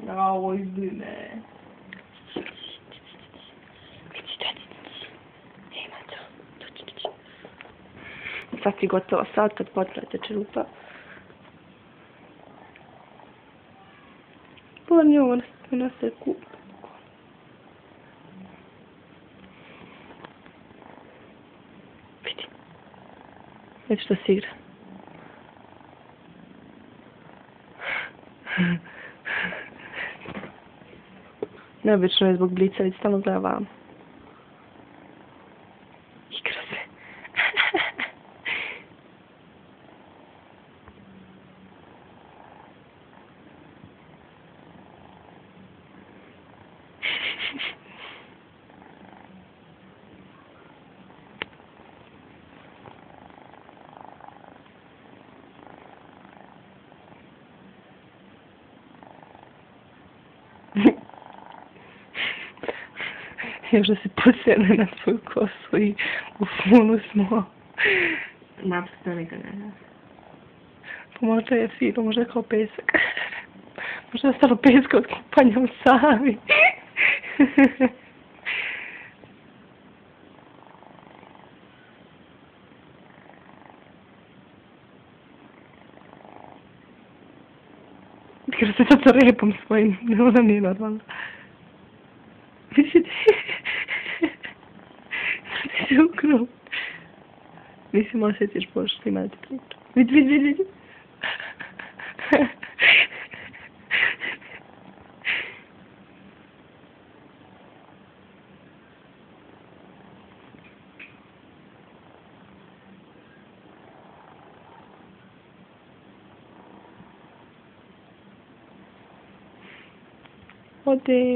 Jao, izbine. Sad si gotova, sad kad potrate čerupa. Pa njo, ona se kupa. Vidi. Vidi što si igra. Neobično je zbog blica, vidi stalno gleda vam. Igra se. Još da se posjene na svoju kosu i u funu smo. Napis to nikad ne znam. Pa možda je fino, možda je kao pesak. Možda je ostalo peska od kupanja u Savi. Igra se sad sa repom svojim, ona nije normalna. Vidi. Ti se ukru. Mislim, osjetiš pošto ima da ti priča. Vidi. Ode.